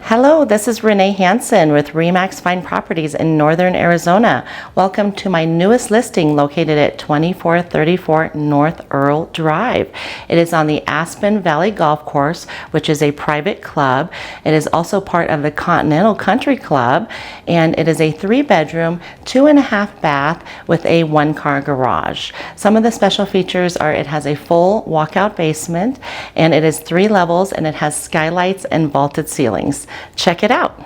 Hello, this is Renee Hansen with Remax Fine Properties in Northern Arizona. Welcome to my newest listing located at 2434 North Earle Drive. It is on the Aspen Valley Golf Course, which is a private club. It is also part of the Continental Country Club, and it is a 3-bedroom, 2.5 bath with a 1-car garage. Some of the special features are it has a full walkout basement, and it is 3 levels, and it has skylights and vaulted ceilings. Check it out.